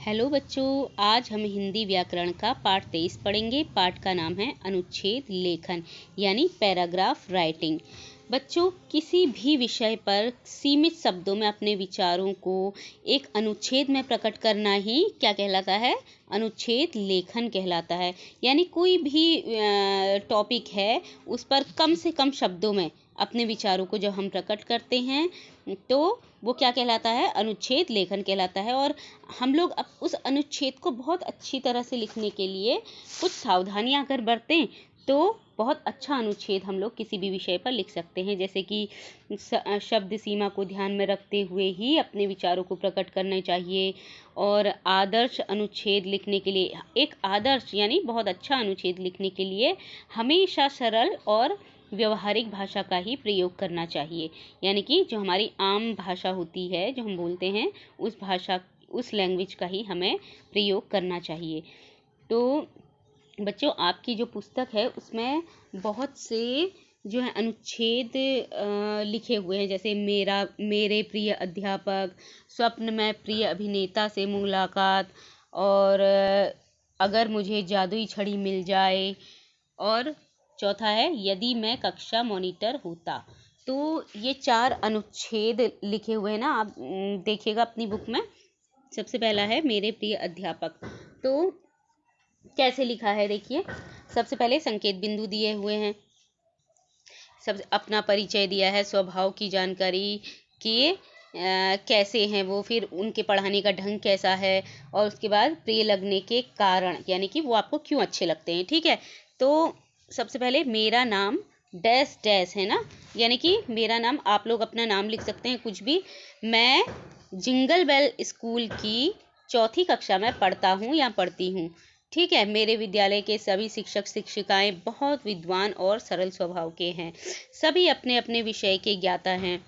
Hello बच्चों, आज हम हिंदी व्याकरण का पाठ 23 पढ़ेंगे। पाठ का नाम है अनुच्छेद लेखन यानी पैराग्राफ राइटिंग। बच्चों, किसी भी विषय पर सीमित शब्दों में अपने विचारों को एक अनुच्छेद में प्रकट करना ही क्या कहलाता है? अनुच्छेद लेखन कहलाता है। यानी कोई भी टॉपिक है, उस पर कम से कम शब्दों में अपने विचारों को जब हम प्रकट करते हैं तो वो क्या कहलाता है? अनुच्छेद लेखन कहलाता है। और हम लोग अब उस अनुच्छेद को बहुत अच्छी तरह से लिखने के लिए कुछ सावधानियां अगर बरतें तो बहुत अच्छा अनुच्छेद हम लोग किसी भी विषय पर लिख सकते हैं। जैसे कि शब्द सीमा को ध्यान में रखते हुए ही अपने विचारों को प्रकट करना चाहिए। और आदर्श अनुच्छेद लिखने के लिए, एक आदर्श यानी बहुत अच्छा अनुच्छेद लिखने के लिए हमेशा सरल और व्यवहारिक भाषा का ही प्रयोग करना चाहिए। यानी कि जो हमारी आम भाषा होती है, जो हम बोलते हैं, उस भाषा, उस लैंग्वेज का ही हमें प्रयोग करना चाहिए। तो बच्चों, आपकी जो पुस्तक है उसमें बहुत से जो है अनुच्छेद लिखे हुए हैं। जैसे मेरे प्रिय अध्यापक, स्वप्न में प्रिय अभिनेता से मुलाकात, और अगर मुझे जादुई छड़ी मिल जाए, और चौथा है यदि मैं कक्षा मॉनिटर होता। तो ये 4 अनुच्छेद लिखे हुए हैं ना, आप देखिएगा अपनी बुक में। सबसे पहला है मेरे प्रिय अध्यापक। तो कैसे लिखा है देखिए। सबसे पहले संकेत बिंदु दिए हुए हैं, सब अपना परिचय दिया है, स्वभाव की जानकारी कि कैसे हैं वो, फिर उनके पढ़ाने का ढंग कैसा है, और उसके बाद प्रिय लगने के कारण, यानी कि वो आपको क्यों अच्छे लगते हैं। ठीक है, तो सबसे पहले मेरा नाम डैश डैश है ना, यानी कि मेरा नाम, आप लोग अपना नाम लिख सकते हैं कुछ भी। मैं जिंगल बेल स्कूल की 4ठी कक्षा में पढ़ता हूँ या पढ़ती हूँ। ठीक है, मेरे विद्यालय के सभी शिक्षक शिक्षिकाएं बहुत विद्वान और सरल स्वभाव के हैं। सभी अपने अपने विषय के ज्ञाता हैं।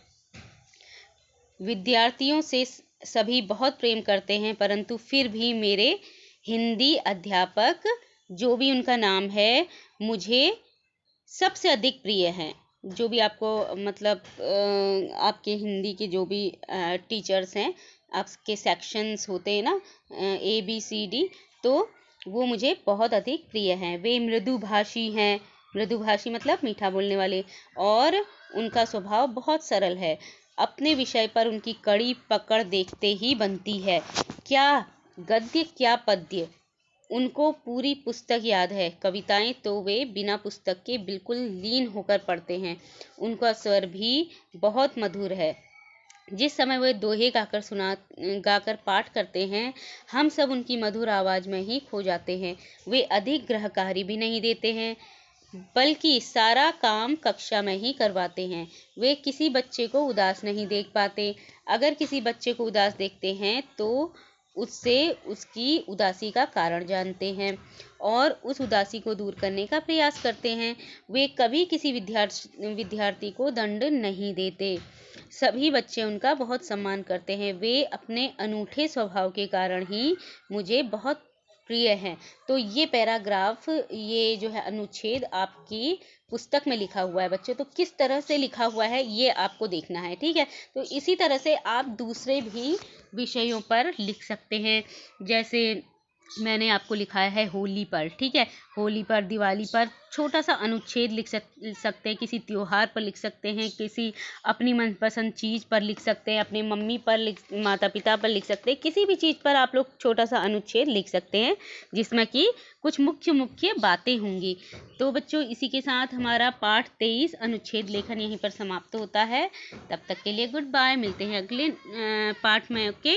विद्यार्थियों से सभी बहुत प्रेम करते हैं, परंतु फिर भी मेरे हिंदी अध्यापक, जो भी उनका नाम है, मुझे सबसे अधिक प्रिय हैं। जो भी आपको मतलब आपके हिंदी के जो भी टीचर्स हैं, आपके सेक्शंस होते हैं ना, ABCD, तो वो मुझे बहुत अधिक प्रिय हैं। वे मृदुभाषी हैं। मृदुभाषी मतलब मीठा बोलने वाले, और उनका स्वभाव बहुत सरल है। अपने विषय पर उनकी कड़ी पकड़ देखते ही बनती है। क्या गद्य क्या पद्य, उनको पूरी पुस्तक याद है। कविताएं तो वे बिना पुस्तक के बिल्कुल लीन होकर पढ़ते हैं। उनका स्वर भी बहुत मधुर है। जिस समय वे दोहे गाकर पाठ करते हैं, हम सब उनकी मधुर आवाज़ में ही खो जाते हैं। वे अधिक ग्रहकारी भी नहीं देते हैं, बल्कि सारा काम कक्षा में ही करवाते हैं। वे किसी बच्चे को उदास नहीं देख पाते। अगर किसी बच्चे को उदास देखते हैं तो उससे उसकी उदासी का कारण जानते हैं और उस उदासी को दूर करने का प्रयास करते हैं। वे कभी किसी विद्यार्थी को दंड नहीं देते। सभी बच्चे उनका बहुत सम्मान करते हैं। वे अपने अनूठे स्वभाव के कारण ही मुझे बहुत प्रिय हैं। तो ये पैराग्राफ, ये जो है अनुच्छेद आपकी पुस्तक में लिखा हुआ है बच्चों। तो किस तरह से लिखा हुआ है ये आपको देखना है। ठीक है, तो इसी तरह से आप दूसरे भी विषयों पर लिख सकते हैं। जैसे मैंने आपको लिखा है होली पर। ठीक है, होली पर, दिवाली पर छोटा सा अनुच्छेद लिख सकते हैं। किसी त्योहार पर लिख सकते हैं, किसी अपनी मनपसंद चीज़ पर लिख सकते हैं, अपनी मम्मी पर माता पिता पर लिख सकते हैं। किसी भी चीज़ पर आप लोग छोटा सा अनुच्छेद लिख सकते हैं जिसमें कि कुछ मुख्य बातें होंगी। तो बच्चों, इसी के साथ हमारा पाठ 23 अनुच्छेद लेखन यहीं पर समाप्त होता है। तब तक के लिए गुड बाय। मिलते हैं अगले पाठ में। ओके।